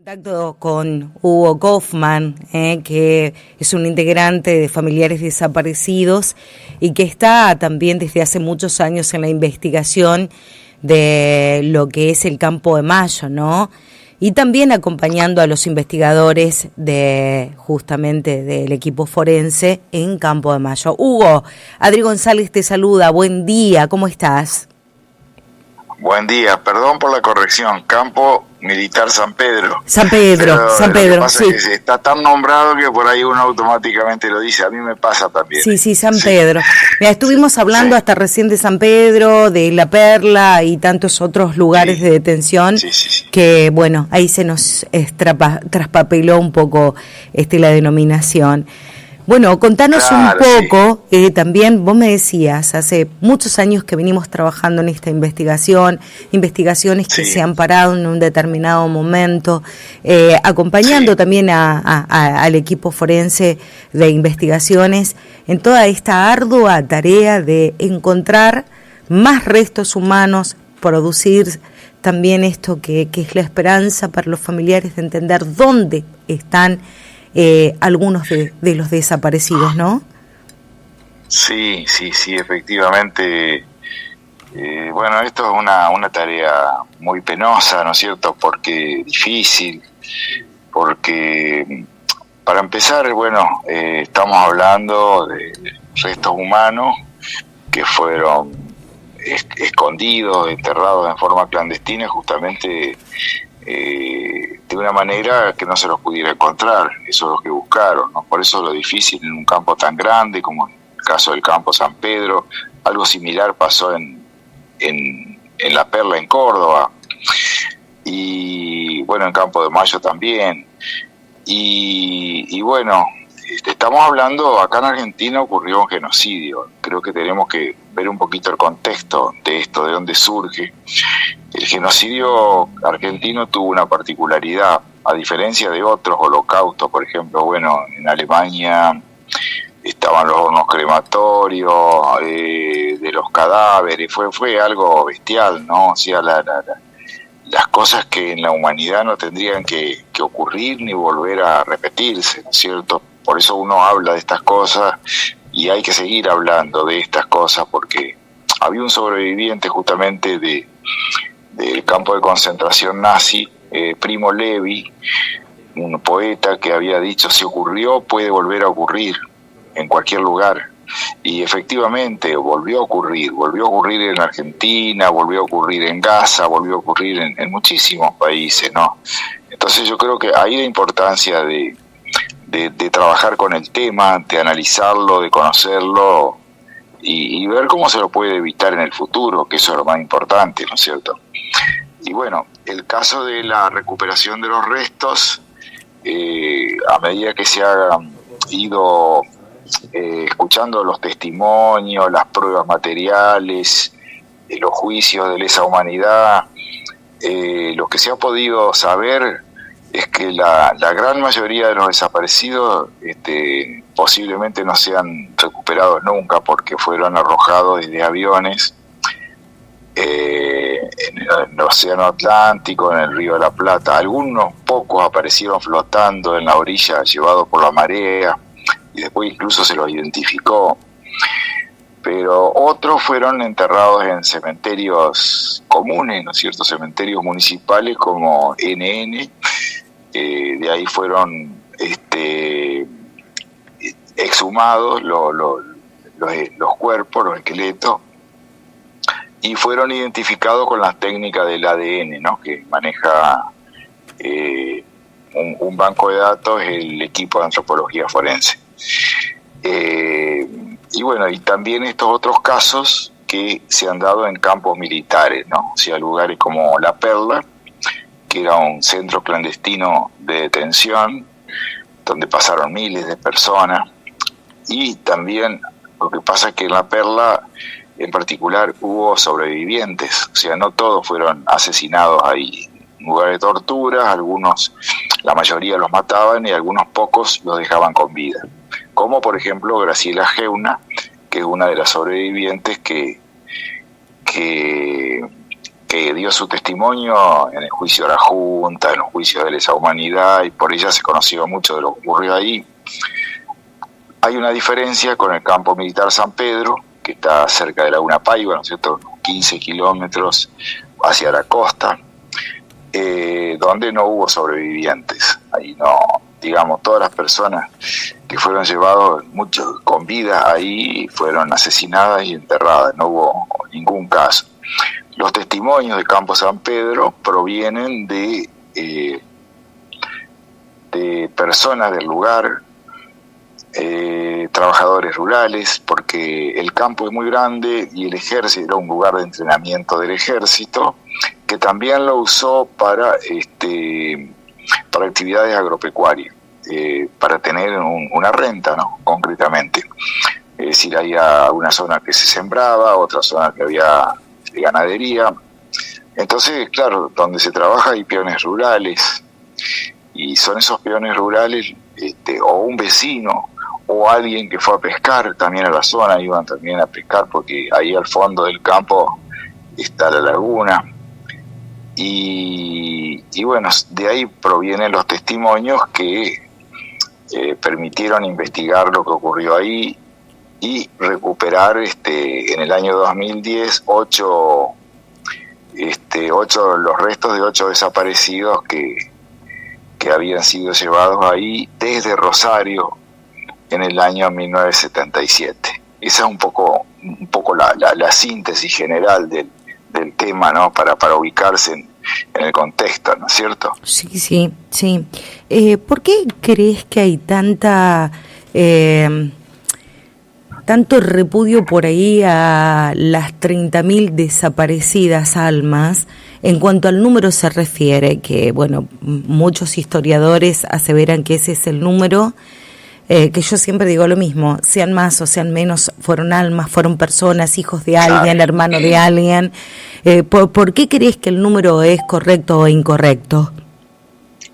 Contacto con Hugo Kaufman, que es un integrante de Familiares Desaparecidos y que está también desde hace muchos años en la investigación de lo que es el Campo de Mayo, ¿no? Y también acompañando a los investigadores de justamente del equipo forense en Campo de Mayo. Hugo, Adri González te saluda, buen día, ¿cómo estás? Buen día, perdón por la corrección, Campo Militar San Pedro. San Pedro, pero San Pedro, lo que pasa sí. es que está tan nombrado que por ahí uno automáticamente lo dice, a mí me pasa también. Sí, San Pedro. Mira, estuvimos hablando hasta recién de San Pedro, de La Perla y tantos otros lugares de detención que, bueno, ahí se nos traspapeló un poco la denominación. Bueno, contanos claro, un poco, también vos me decías, hace muchos años que venimos trabajando en esta investigaciones que se han parado en un determinado momento, acompañando también al equipo forense de investigaciones en toda esta ardua tarea de encontrar más restos humanos, producir también esto que es la esperanza para los familiares de entender dónde están algunos de los desaparecidos, ¿no? Sí, efectivamente. Bueno, esto es una tarea muy penosa, ¿no es cierto? Porque difícil, porque para empezar, bueno, estamos hablando de restos humanos que fueron escondidos, enterrados en forma clandestina, justamente de una manera que no se los pudiera encontrar. Eso es lo que buscaron, ¿no? Por eso lo difícil en un campo tan grande como en el caso del Campo San Pedro. Algo similar pasó en La Perla, en Córdoba, y bueno, en Campo de Mayo también. Y bueno, estamos hablando, acá en Argentina ocurrió un genocidio. Creo que tenemos que ver un poquito el contexto de esto, de dónde surge. El genocidio argentino tuvo una particularidad, a diferencia de otros holocaustos, por ejemplo, bueno, en Alemania estaban los hornos crematorios, de los cadáveres, fue algo bestial, ¿no? O sea, las cosas que en la humanidad no tendrían que ocurrir ni volver a repetirse, ¿no es cierto? Por eso uno habla de estas cosas y hay que seguir hablando de estas cosas, porque había un sobreviviente justamente del campo de concentración nazi, Primo Levi, un poeta que había dicho: si ocurrió, puede volver a ocurrir en cualquier lugar. Y efectivamente volvió a ocurrir en Argentina, volvió a ocurrir en Gaza, volvió a ocurrir en muchísimos países, ¿no? Entonces yo creo que ahí la importancia de trabajar con el tema, de analizarlo, de conocerlo y ver cómo se lo puede evitar en el futuro, que eso es lo más importante, ¿no es cierto? Y bueno, el caso de la recuperación de los restos, a medida que se ha ido escuchando los testimonios, las pruebas materiales, los juicios de lesa humanidad, lo que se ha podido saber es que la gran mayoría de los desaparecidos posiblemente no sean recuperados nunca, porque fueron arrojados desde aviones en el Océano Atlántico, en el Río de la Plata. Algunos pocos aparecieron flotando en la orilla, llevados por la marea, y después incluso se los identificó. Pero otros fueron enterrados en cementerios comunes, ¿no es cierto? Cementerios municipales como NN. De ahí fueron exhumados los cuerpos, los esqueletos, y fueron identificados con las técnicas del ADN, ¿no? Que maneja un banco de datos, el equipo de antropología forense. Y bueno, y también estos otros casos que se han dado en campos militares, ¿no? O sea, lugares como La Perla, que era un centro clandestino de detención, donde pasaron miles de personas. Y también lo que pasa es que en La Perla, en particular, hubo sobrevivientes, o sea, no todos fueron asesinados ahí. En lugar de torturas, algunos, la mayoría los mataban y algunos pocos los dejaban con vida. Como por ejemplo Graciela Geuna, que es una de las sobrevivientes que que dio su testimonio en el juicio de la Junta, en los juicios de lesa humanidad, y por ella se conoció mucho de lo que ocurrió ahí. Hay una diferencia con el campo militar San Pedro, que está cerca de Laguna Paiva, ¿no es cierto?, unos 15 kilómetros hacia la costa, donde no hubo sobrevivientes. Ahí no, digamos, todas las personas que fueron llevados, muchos con vida ahí, fueron asesinadas y enterradas, no hubo ningún caso. Los testimonios de Campo San Pedro provienen de personas del lugar, trabajadores rurales, porque el campo es muy grande y el ejército era un lugar de entrenamiento del ejército, que también lo usó para actividades agropecuarias, para tener una renta, ¿no?, concretamente. Es decir, había una zona que se sembraba, otra zona que había ganadería. Entonces, claro, donde se trabaja hay peones rurales, y son esos peones rurales, o un vecino, o alguien que fue a pescar también a la zona, iban también a pescar, porque ahí al fondo del campo está la laguna. Y bueno, de ahí provienen los testimonios que permitieron investigar lo que ocurrió ahí y recuperar en el año 2010 los restos de 8 desaparecidos que habían sido llevados ahí desde Rosario en el año 1977. Esa es un poco la síntesis general del tema, ¿no?, para ubicarse en el contexto, ¿no es cierto? Sí. ¿Por qué crees que hay tanto repudio por ahí a las 30.000 desaparecidas almas en cuanto al número se refiere? Que, bueno, muchos historiadores aseveran que ese es el número, que yo siempre digo lo mismo, sean más o sean menos, fueron almas, fueron personas, hijos de alguien, hermanos de alguien. ¿Por qué crees que el número es correcto o incorrecto?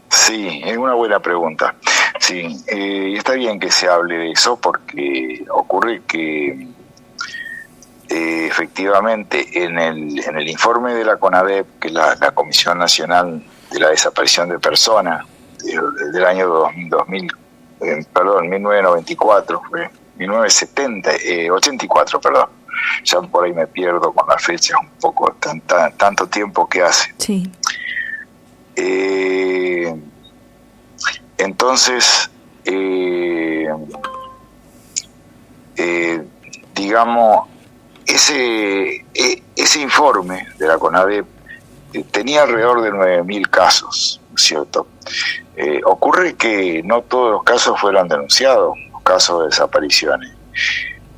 Sí, es una buena pregunta. Sí, y está bien que se hable de eso, porque ocurre que efectivamente en el informe de la CONADEP, que es la Comisión Nacional de la Desaparición de Personas, del año 1994, 1984, perdón. Ya por ahí me pierdo con las fechas un poco, tanto tiempo que hace. Sí. Entonces, digamos, ese informe de la CONADEP tenía alrededor de 9.000 casos, ¿cierto? Ocurre que no todos los casos fueron denunciados, los casos de desapariciones.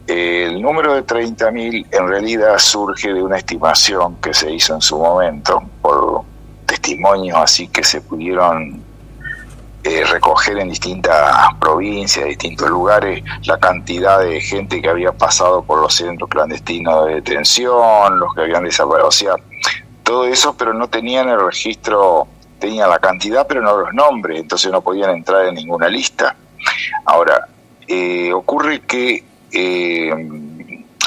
El número de 30.000 en realidad surge de una estimación que se hizo en su momento por testimonios así que se pudieron recoger en distintas provincias, distintos lugares, la cantidad de gente que había pasado por los centros clandestinos de detención, los que habían desaparecido, o sea, todo eso, pero no tenían el registro, tenían la cantidad pero no los nombres, entonces no podían entrar en ninguna lista. Ahora, ocurre que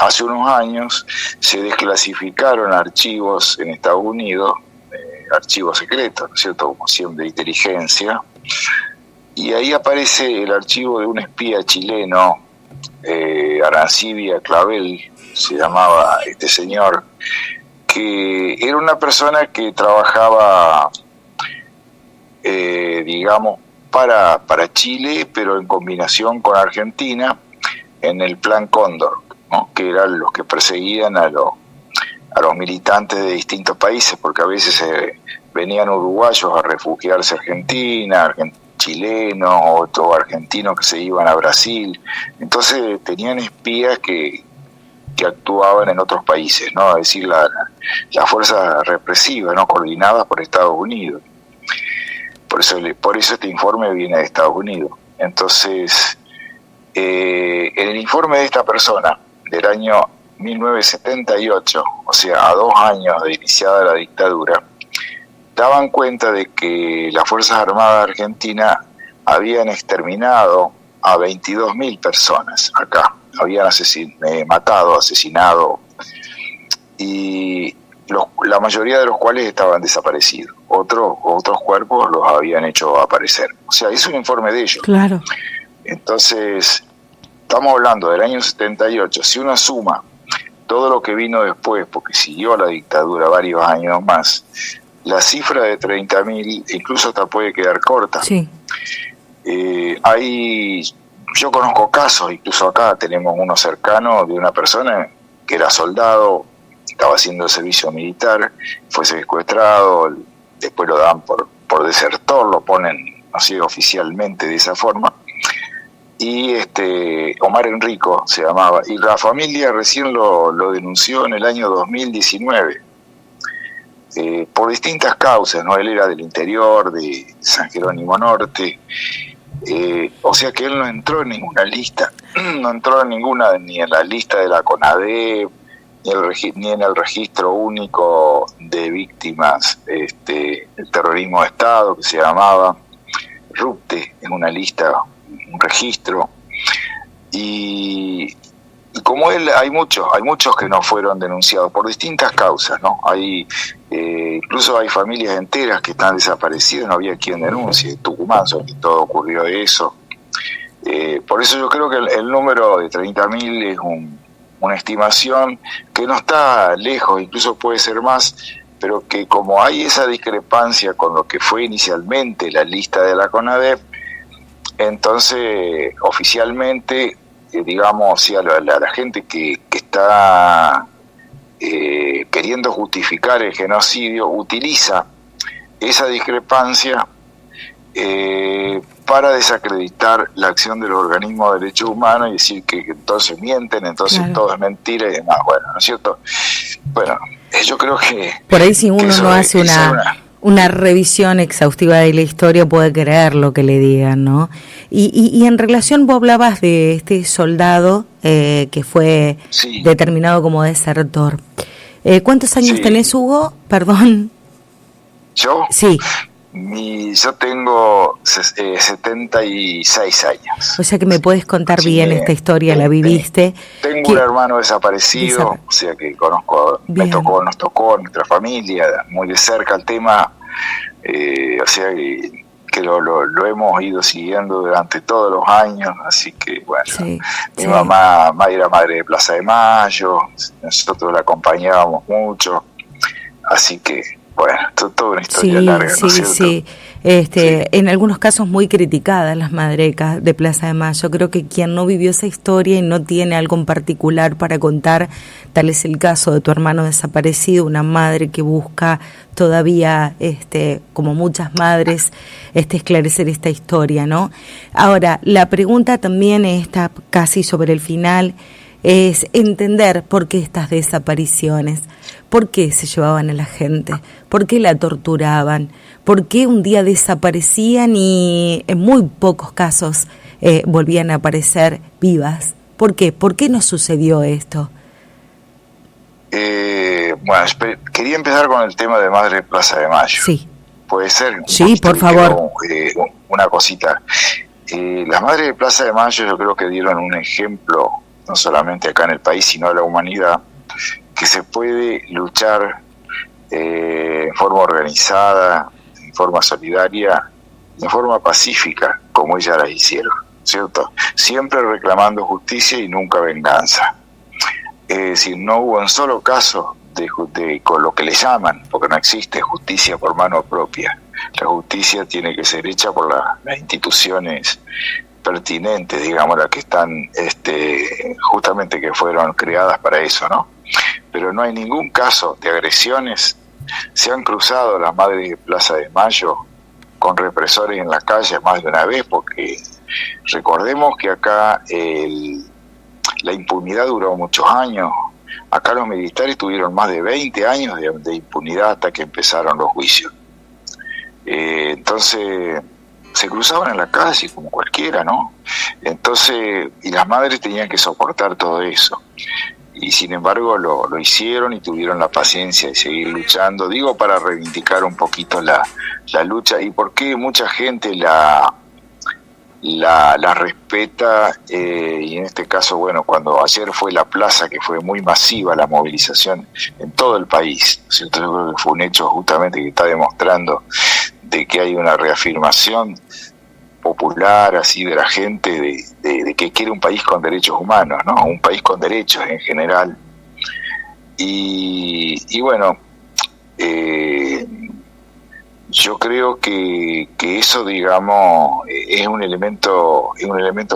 hace unos años se desclasificaron archivos en Estados Unidos, archivos secretos, ¿no es cierto?, como siempre de inteligencia, y ahí aparece el archivo de un espía chileno, Arancibia Clavel, se llamaba este señor, que era una persona que trabajaba, digamos, para Chile, pero en combinación con Argentina, en el Plan Cóndor, ¿no?, que eran los que perseguían a los militantes de distintos países, porque a veces venían uruguayos a refugiarse a Argentina, chilenos, otros argentinos que se iban a Brasil. Entonces tenían espías que actuaban en otros países, ¿no?, es decir, la fuerza represiva, ¿no?, coordinada por Estados Unidos. Por eso este informe viene de Estados Unidos. Entonces, en el informe de esta persona del año 1978, o sea, a 2 años de iniciada la dictadura, daban cuenta de que las Fuerzas Armadas Argentinas habían exterminado a 22.000 personas acá, habían asesinado, y la mayoría de los cuales estaban desaparecidos. Otros cuerpos los habían hecho aparecer. O sea, es un informe de ellos. Claro. Entonces, estamos hablando del año 78. Si uno suma todo lo que vino después, porque siguió la dictadura varios años más, la cifra de 30.000 incluso hasta puede quedar corta. Sí. Yo conozco casos, incluso acá tenemos uno cercano de una persona que era soldado, estaba haciendo el servicio militar, fue secuestrado, después lo dan por desertor, lo ponen así oficialmente de esa forma, y Omar Enrico se llamaba, y la familia recién lo denunció en el año 2019, por distintas causas, ¿no? Él era del interior, de San Jerónimo Norte, o sea que él no entró en ninguna lista, no entró en ninguna, ni en la lista de la CONADEP, ni en el registro único de víctimas del terrorismo de Estado, que se llamaba RUPTE, en una lista, un registro, y como él hay muchos que no fueron denunciados por distintas causas, ¿no? Incluso hay familias enteras que están desaparecidas, no había quien denuncie. Tucumán, sobre todo, ocurrió eso. Por eso yo creo que el número de 30.000 es una estimación que no está lejos, incluso puede ser más, pero que como hay esa discrepancia con lo que fue inicialmente la lista de la CONADEP, entonces oficialmente, digamos, si a la gente que está queriendo justificar el genocidio utiliza esa discrepancia para desacreditar la acción de los organismos de derechos humanos y decir que entonces mienten, entonces claro, todo es mentira y demás. Bueno, ¿no es cierto? Bueno, yo creo que... Por ahí si uno no hace una revisión exhaustiva de la historia puede creer lo que le digan, ¿no? Y en relación, vos hablabas de este soldado que fue determinado como desertor. ¿Cuántos años tenés, Hugo? Perdón. ¿Yo? Sí. Yo tengo 76 años. O sea que me puedes contar bien esta historia, la viviste. Tengo un hermano desaparecido, o sea que nos tocó nuestra familia muy de cerca el tema, o sea que lo hemos ido siguiendo durante todos los años, así que bueno, mi mamá era madre de Plaza de Mayo, nosotros la acompañábamos mucho, así que bueno, toda una historia larga, ¿no es cierto? Sí. En algunos casos muy criticadas las madrecas de Plaza de Mayo. Creo que quien no vivió esa historia y no tiene algo en particular para contar, tal es el caso de tu hermano desaparecido, una madre que busca todavía, como muchas madres, esclarecer esta historia, ¿no? Ahora, la pregunta también está casi sobre el final, es entender por qué estas desapariciones, por qué se llevaban a la gente, por qué la torturaban, por qué un día desaparecían y en muy pocos casos volvían a aparecer vivas. ¿Por qué? ¿Por qué nos sucedió esto? Bueno, quería empezar con el tema de Madre de Plaza de Mayo. Sí. ¿Puede ser? Sí, por favor. Una cosita. Las Madres de Plaza de Mayo yo creo que dieron un ejemplo, no solamente acá en el país, sino a la humanidad, que se puede luchar en forma organizada, en forma solidaria, en forma pacífica, como ellas las hicieron, ¿cierto? Siempre reclamando justicia y nunca venganza. Es decir, no hubo un solo caso con lo que le llaman, porque no existe justicia por mano propia. La justicia tiene que ser hecha por las instituciones pertinentes, digamos, las que están justamente que fueron creadas para eso, ¿no? Pero no hay ningún caso de agresiones. Se han cruzado las Madres de Plaza de Mayo con represores en las calles más de una vez, porque recordemos que acá la impunidad duró muchos años. Acá los militares tuvieron más de 20 años de impunidad hasta que empezaron los juicios. Entonces se cruzaban en la calle como cualquiera, ¿no? Entonces, y las madres tenían que soportar todo eso. Y sin embargo lo hicieron y tuvieron la paciencia de seguir luchando, digo, para reivindicar un poquito la lucha y por qué mucha gente la respeta, y en este caso, bueno, cuando ayer fue la plaza, que fue muy masiva la movilización en todo el país, ¿no es cierto? Yo creo que fue un hecho justamente que está demostrando de que hay una reafirmación popular así de la gente de que quiere un país con derechos humanos, ¿no? Un país con derechos en general. Y bueno, yo creo que eso, digamos, es un elemento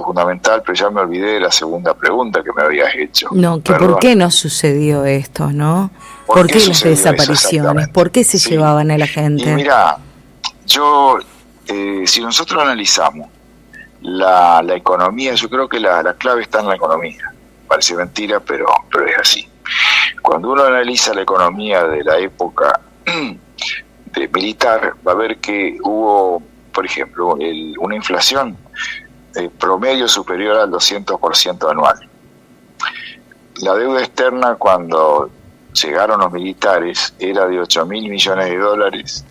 fundamental, pero ya me olvidé de la segunda pregunta que me habías hecho. No, que Perdón. ¿por qué no sucedió esto, no? ¿Por qué las desapariciones? ¿Por qué se llevaban a la gente? Y mira, yo, si nosotros analizamos la economía, yo creo que la clave está en la economía. Parece mentira, pero es así. Cuando uno analiza la economía de la época militar, va a ver que hubo, por ejemplo, una inflación promedio superior al 200% anual. La deuda externa, cuando llegaron los militares, era de 8.000 millones de dólares,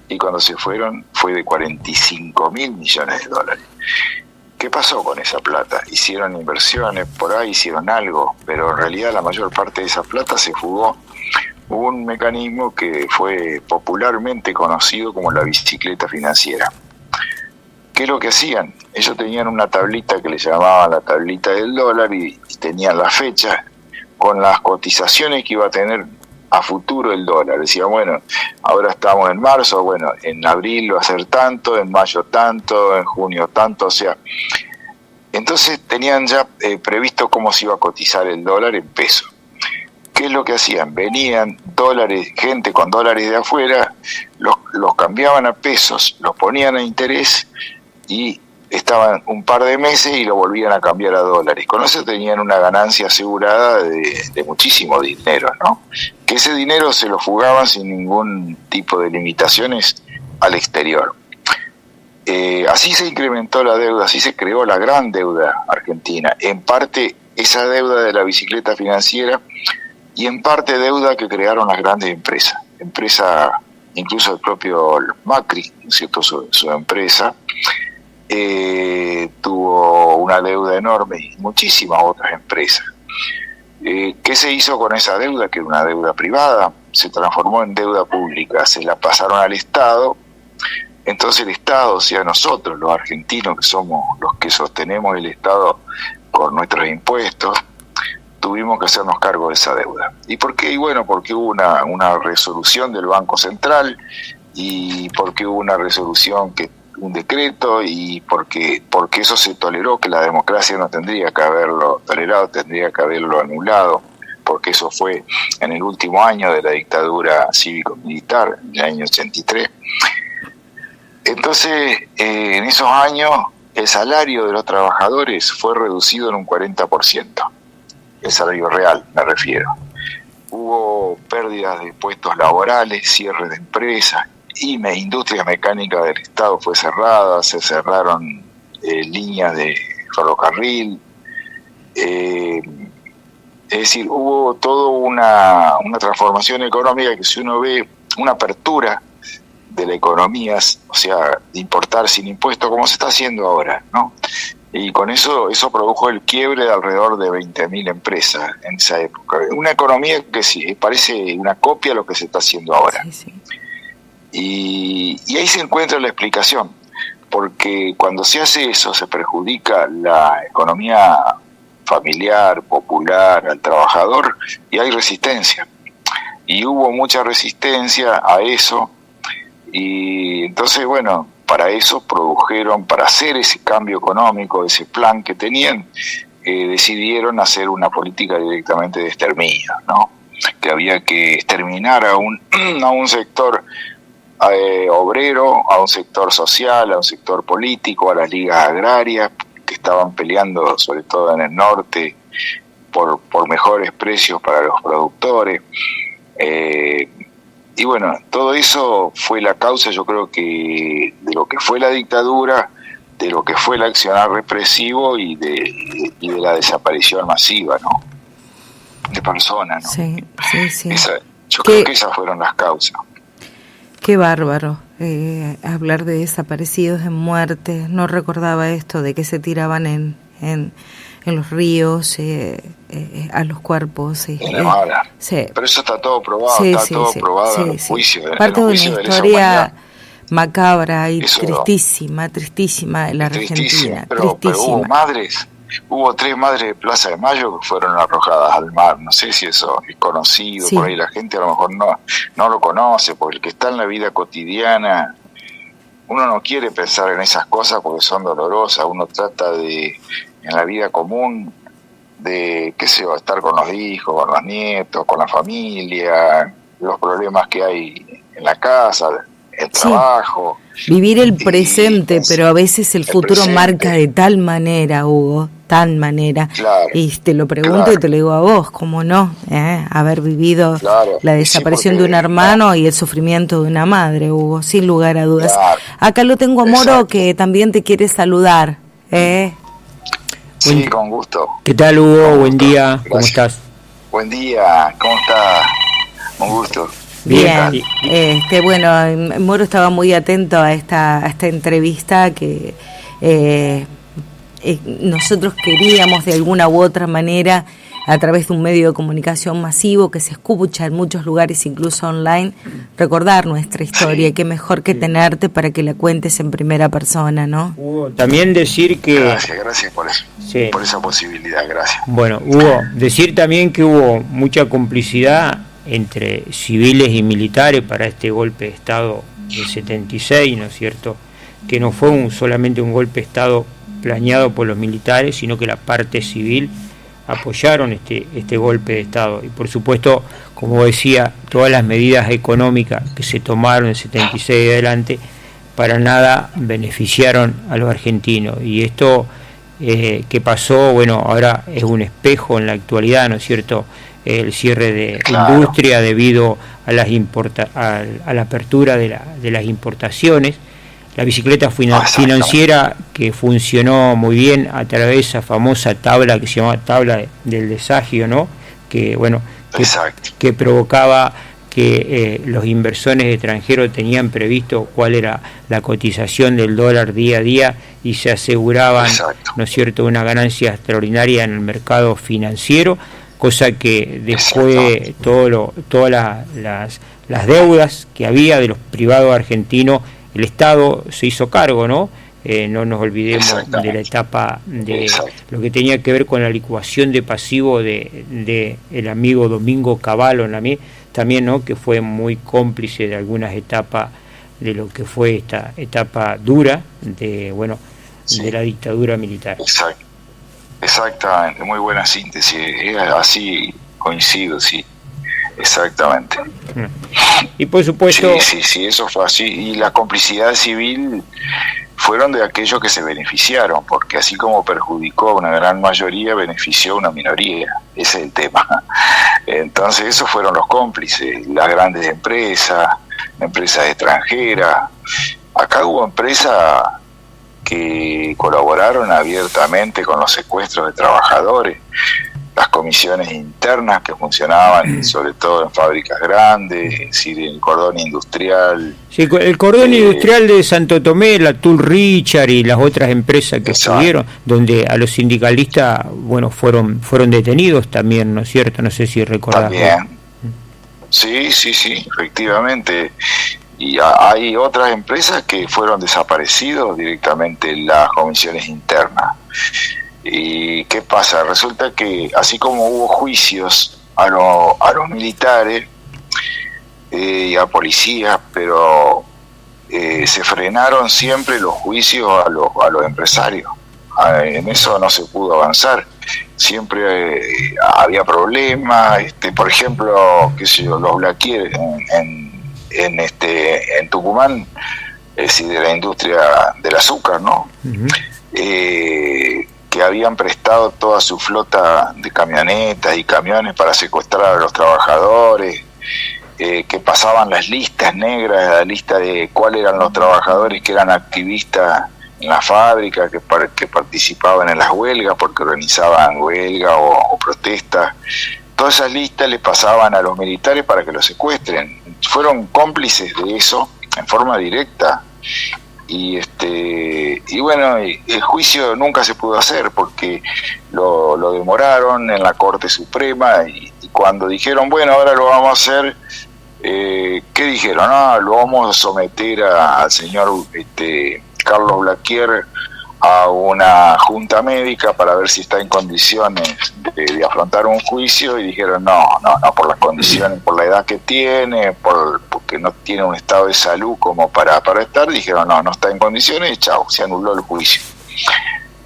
y cuando se fueron fue de 45.000 millones de dólares. ¿Qué pasó con esa plata? Hicieron inversiones, por ahí hicieron algo, pero en realidad la mayor parte de esa plata se fugó. Hubo un mecanismo que fue popularmente conocido como la bicicleta financiera. ¿Qué es lo que hacían? Ellos tenían una tablita que le llamaban la tablita del dólar, y tenían la fecha con las cotizaciones que iba a tener a futuro el dólar. Decían, bueno, ahora estamos en marzo, bueno, en abril va a ser tanto, en mayo tanto, en junio tanto, o sea, entonces tenían ya previsto cómo se iba a cotizar el dólar en pesos. ¿Qué es lo que hacían? Venían dólares, gente con dólares de afuera, los cambiaban a pesos, los ponían a interés y estaban un par de meses y lo volvían a cambiar a dólares. Con eso tenían una ganancia asegurada de muchísimo dinero, ¿no? Que ese dinero se lo fugaban sin ningún tipo de limitaciones al exterior. Así se incrementó la deuda, así se creó la gran deuda argentina. En parte esa deuda de la bicicleta financiera, y en parte deuda que crearon las grandes empresas, incluso el propio Macri, ¿cierto? Su empresa, tuvo una deuda enorme, y muchísimas otras empresas. ¿Qué se hizo con esa deuda? Que era una deuda privada, se transformó en deuda pública, se la pasaron al Estado. Entonces el Estado, o sea, nosotros los argentinos, que somos los que sostenemos el Estado con nuestros impuestos, tuvimos que hacernos cargo de esa deuda. ¿Y por qué? Y bueno, porque hubo una resolución del Banco Central, y porque hubo una resolución, un decreto, y porque eso se toleró, que la democracia no tendría que haberlo tolerado, tendría que haberlo anulado, porque eso fue en el último año de la dictadura cívico-militar, en el año 83. Entonces, en esos años, el salario de los trabajadores fue reducido en un 40%. El salario real, me refiero. Hubo pérdidas de puestos laborales, cierre de empresas, industria mecánica del Estado fue cerrada, se cerraron líneas de ferrocarril. Es decir, hubo toda una transformación económica que, si uno ve una apertura de la economía, o sea, de importar sin impuestos, como se está haciendo ahora, ¿no? Y con eso produjo el quiebre de alrededor de 20.000 empresas en esa época. Una economía que sí parece una copia de lo que se está haciendo ahora. Sí, sí. Y ahí se encuentra la explicación, porque cuando se hace eso se perjudica la economía familiar, popular, al trabajador, y hay resistencia. Y hubo mucha resistencia a eso, y entonces, bueno, para eso produjeron, para hacer ese cambio económico, ese plan que tenían, decidieron hacer una política directamente de exterminio, ¿no? Que había que exterminar a un sector obrero, a un sector social, a un sector político, a las ligas agrarias que estaban peleando, sobre todo en el norte, por mejores precios para los productores. Y bueno, todo eso fue la causa, yo creo que, de lo que fue la dictadura, de lo que fue el accionar represivo y de la desaparición masiva, ¿no? De personas, ¿no? Sí. Yo creo que esas fueron las causas. Qué bárbaro. hablar de desaparecidos en muertes. No recordaba esto de que se tiraban en los ríos a los cuerpos. Sí. Pero eso está todo probado, probado en los juicios. Parte de una historia macabra y tristísima de la Argentina. Pero hubo 3 madres de Plaza de Mayo que fueron arrojadas al mar. No sé si eso es conocido, por ahí la gente a lo mejor no lo conoce, porque el que está en la vida cotidiana, uno no quiere pensar en esas cosas porque son dolorosas. Uno trata de, en la vida común, de estar con los hijos, con los nietos, con la familia, los problemas que hay en la casa, el trabajo. Vivir el presente, pero a veces el futuro marca de tal manera, Hugo, Claro, y te lo pregunto y te lo digo a vos, ¿cómo no? Haber vivido la desaparición de un hermano y el sufrimiento de una madre, Hugo, sin lugar a dudas. Claro, acá lo tengo a Moro, que también te quiere saludar. Sí, con gusto. ¿Qué tal, Hugo? Buen día. Gracias. ¿Cómo estás? Buen día, ¿cómo estás? Un gusto. Bien, bueno, Moro estaba muy atento a esta entrevista que nosotros queríamos de alguna u otra manera, a través de un medio de comunicación masivo que se escucha en muchos lugares, incluso online, recordar nuestra historia. Qué mejor que tenerte para que la cuentes en primera persona, ¿no? Hugo, también decir que... Gracias por eso, por esa posibilidad, gracias. Bueno, Hugo, decir también que hubo mucha complicidad entre civiles y militares para este golpe de Estado del 76, ¿no es cierto? Que no fue solamente un golpe de Estado planeado por los militares, sino que la parte civil apoyaron este golpe de Estado. Y por supuesto, como decía, todas las medidas económicas que se tomaron en el 76 y adelante para nada beneficiaron a los argentinos. Y esto que pasó, bueno, ahora es un espejo en la actualidad, ¿no es cierto? El cierre de industria debido a la apertura de las importaciones, la bicicleta financiera que funcionó muy bien a través de esa famosa tabla que se llamaba tabla del desagio, ¿no? Que bueno, que provocaba que los inversores extranjeros tenían previsto cuál era la cotización del dólar día a día y se aseguraban, ¿no es cierto?, una ganancia extraordinaria en el mercado financiero, cosa que después todas las deudas que había de los privados argentinos, el Estado se hizo cargo, ¿no? No nos olvidemos de la etapa de lo que tenía que ver con la liquidación de pasivo de el amigo Domingo Cavallo también, ¿no? Que fue muy cómplice de algunas etapas de lo que fue esta etapa dura de la dictadura militar. Exactamente, muy buena síntesis, así coincido, sí. Exactamente. Y por supuesto... Sí, eso fue así. Y la complicidad civil fueron de aquellos que se beneficiaron, porque así como perjudicó a una gran mayoría, benefició a una minoría. Ese es el tema. Entonces esos fueron los cómplices, las grandes empresas extranjeras. Acá hubo empresas que colaboraron abiertamente con los secuestros de trabajadores, las comisiones internas que funcionaban sobre todo en fábricas grandes, es decir, el cordón industrial. Sí, el cordón industrial de Santo Tomé, la Tool Richard y las otras empresas que estuvieron, donde a los sindicalistas, fueron detenidos también, ¿no es cierto? No sé si recordás. También. Sí, efectivamente. Y hay otras empresas que fueron desaparecidos directamente en las comisiones internas. ¿Y qué pasa? Resulta que así como hubo juicios a los militares y a policías, pero se frenaron siempre los juicios a los empresarios. En eso no se pudo avanzar. Siempre había problemas. Por ejemplo, los blaquier en Tucumán, es decir, de la industria del azúcar, ¿no? Uh-huh. Que habían prestado toda su flota de camionetas y camiones para secuestrar a los trabajadores, que pasaban las listas negras, la lista de cuáles eran los trabajadores que eran activistas en la fábrica, que participaban en las huelgas porque organizaban huelgas o protestas. Todas esas listas le pasaban a los militares para que los secuestren. Fueron cómplices de eso en forma directa. Y bueno, el juicio nunca se pudo hacer porque lo demoraron en la Corte Suprema, y cuando dijeron, bueno, ahora lo vamos a hacer, ¿qué dijeron? Lo vamos a someter al señor Carlos Blaquier a una junta médica para ver si está en condiciones de afrontar un juicio, y dijeron no, por las condiciones, por la edad que tiene, porque no tiene un estado de salud como para estar, dijeron no está en condiciones, y chao, se anuló el juicio.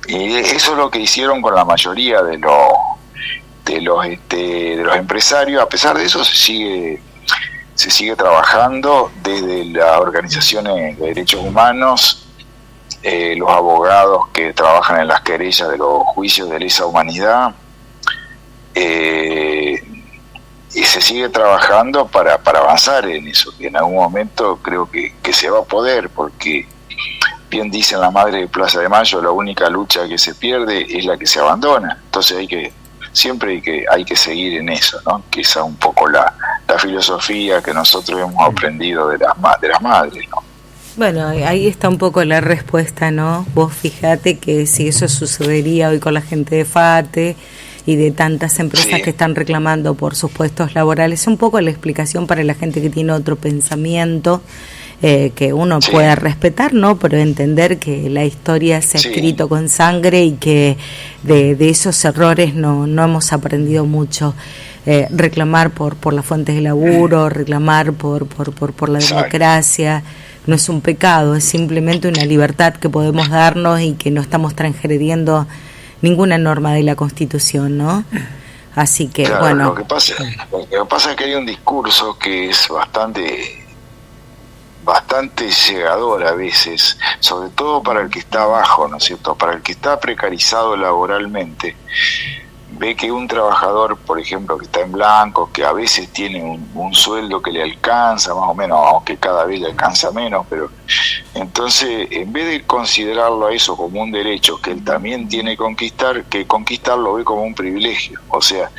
Y eso es lo que hicieron con la mayoría de los empresarios. A pesar de eso se sigue trabajando desde las organizaciones de derechos humanos, los abogados que trabajan en las querellas de los juicios de lesa humanidad, y se sigue trabajando para avanzar en eso, que en algún momento creo que se va a poder, porque bien dicen la madre de Plaza de Mayo, la única lucha que se pierde es la que se abandona. Entonces siempre hay que seguir en eso, ¿no? Que esa es un poco la filosofía que nosotros hemos aprendido de las madres, ¿no? Bueno, ahí está un poco la respuesta, ¿no? Vos fíjate que si eso sucedería hoy con la gente de FATE y de tantas empresas que están reclamando por sus puestos laborales, un poco la explicación para la gente que tiene otro pensamiento, que uno pueda respetar, ¿no? Pero entender que la historia se ha escrito con sangre y que de esos errores no hemos aprendido mucho. Reclamar por las fuentes de laburo, reclamar por la democracia, no es un pecado, es simplemente una libertad que podemos darnos y que no estamos transgrediendo ninguna norma de la Constitución, ¿no? Así que, claro, bueno. Lo que pasa es que hay un discurso que es bastante llegador a veces, sobre todo para el que está abajo, ¿no es cierto? Para el que está precarizado laboralmente, ve que un trabajador, por ejemplo, que está en blanco, que a veces tiene un sueldo que le alcanza más o menos, aunque cada vez le alcanza menos, pero entonces en vez de considerarlo a eso como un derecho que él también tiene que conquistar, lo ve como un privilegio. O sea,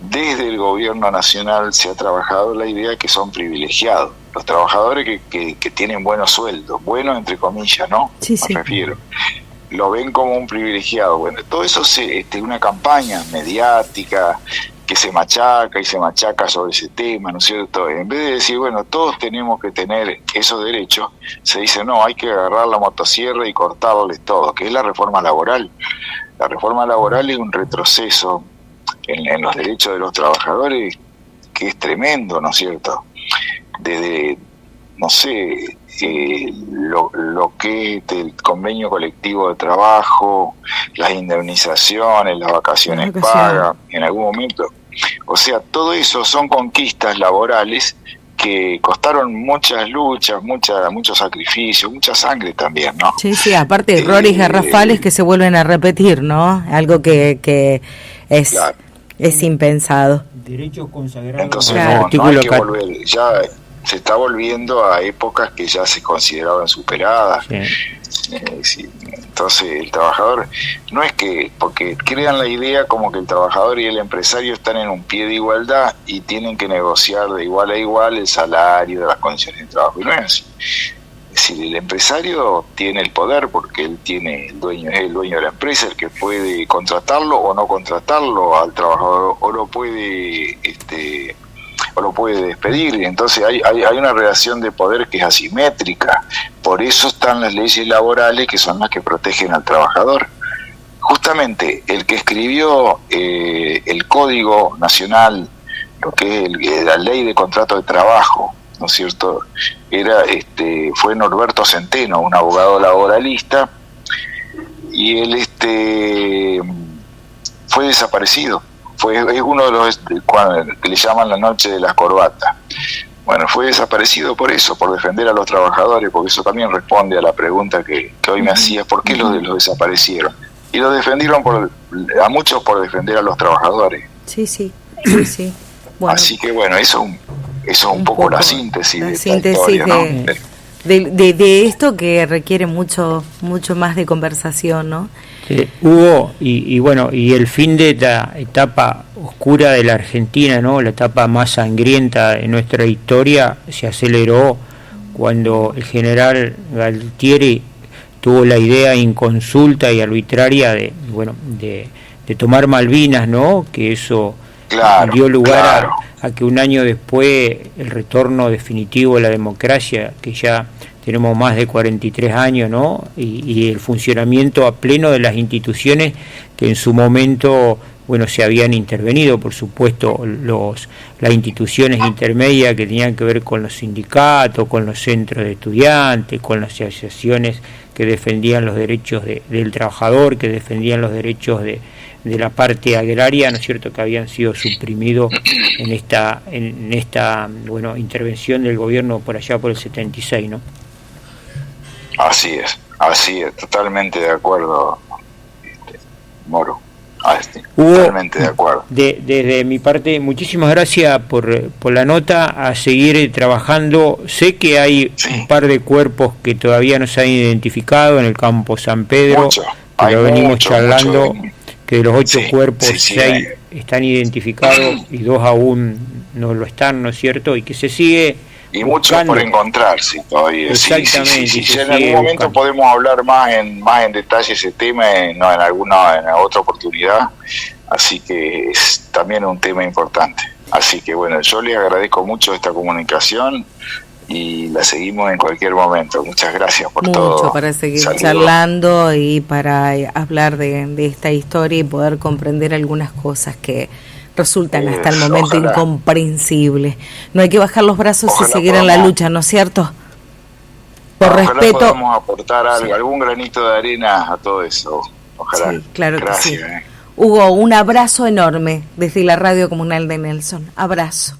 desde el gobierno nacional se ha trabajado la idea que son privilegiados los trabajadores que tienen buenos sueldos, buenos entre comillas, ¿no? Sí. Me refiero. Lo ven como un privilegiado. Bueno, todo eso una campaña mediática que se machaca sobre ese tema, ¿no es cierto? En vez de decir, bueno, todos tenemos que tener esos derechos, se dice, no, hay que agarrar la motosierra y cortarles todo, que es la reforma laboral. La reforma laboral es un retroceso en los derechos de los trabajadores que es tremendo, ¿no es cierto? Desde, no sé, lo que es el convenio colectivo de trabajo, las indemnizaciones, las vacaciones pagas, en algún momento. O sea, todo eso son conquistas laborales que costaron muchas luchas, muchos sacrificios, mucha sangre también, ¿no? Sí, aparte errores garrafales que se vuelven a repetir, ¿no? Algo que es, claro, es impensado. Derechos consagrados. Entonces, claro, no hay que volver, ya se está volviendo a épocas que ya se consideraban superadas. Sí. Entonces el trabajador, no es que, porque crean la idea como que el trabajador y el empresario están en un pie de igualdad y tienen que negociar de igual a igual el salario, de las condiciones de trabajo, y no es así. Es decir, el empresario tiene el poder porque él es el dueño de la empresa, el que puede contratarlo o no contratarlo al trabajador, o lo puede despedir. Entonces hay una relación de poder que es asimétrica. Por eso están las leyes laborales, que son las que protegen al trabajador. Justamente el que escribió el Código Nacional, lo que es la Ley de Contrato de Trabajo, ¿no es cierto? Fue Norberto Centeno, un abogado laboralista, y él fue desaparecido. Es uno de los que le llaman la noche de las corbatas. Bueno, fue desaparecido por eso, por defender a los trabajadores, porque eso también responde a la pregunta que hoy me hacías, ¿por qué los desaparecieron? Y los defendieron a muchos por defender a los trabajadores. Sí. Bueno, así que bueno, eso es un poco la síntesis de esta historia, ¿no? De esto que requiere mucho más de conversación, ¿no? Hugo, y bueno, y el fin de esta etapa oscura de la Argentina, ¿no? La etapa más sangrienta de nuestra historia se aceleró cuando el general Galtieri tuvo la idea inconsulta y arbitraria de tomar Malvinas, ¿no? Que eso dio lugar a que un año después el retorno definitivo a la democracia, que ya tenemos más de 43 años, ¿no? Y el funcionamiento a pleno de las instituciones que en su momento, bueno, se habían intervenido, por supuesto, las instituciones intermedias que tenían que ver con los sindicatos, con los centros de estudiantes, con las asociaciones que defendían los derechos del trabajador, que defendían los derechos de la parte agraria, ¿no es cierto?, que habían sido suprimidos en esta intervención del gobierno por allá por el 76, ¿no? Así es, totalmente de acuerdo, Moro. Totalmente de acuerdo. Desde mi parte, muchísimas gracias por la nota, a seguir trabajando. Sé que hay un par de cuerpos que todavía no se han identificado en el campo San Pedro, pero venimos charlando que de los 8 cuerpos, 6 están identificados y 2 aún no lo están, ¿no es cierto? Y que se sigue y muchos por encontrarse todavía. Exactamente. Si en algún momento podemos hablar más en detalle ese tema, en otra oportunidad, así que es también un tema importante. Así que bueno, yo les agradezco mucho esta comunicación y la seguimos en cualquier momento. Muchas gracias por todo. Mucho para seguir charlando y para hablar de esta historia y poder comprender algunas cosas que resultan hasta el momento incomprensibles. No hay que bajar los brazos y seguir en la lucha, ¿no es cierto? Por respeto. Podemos aportar algún granito de arena a todo eso. Ojalá. Sí, claro. Gracias, que sí. Hugo, un abrazo enorme desde la Radio Comunal de Nelson. Abrazo.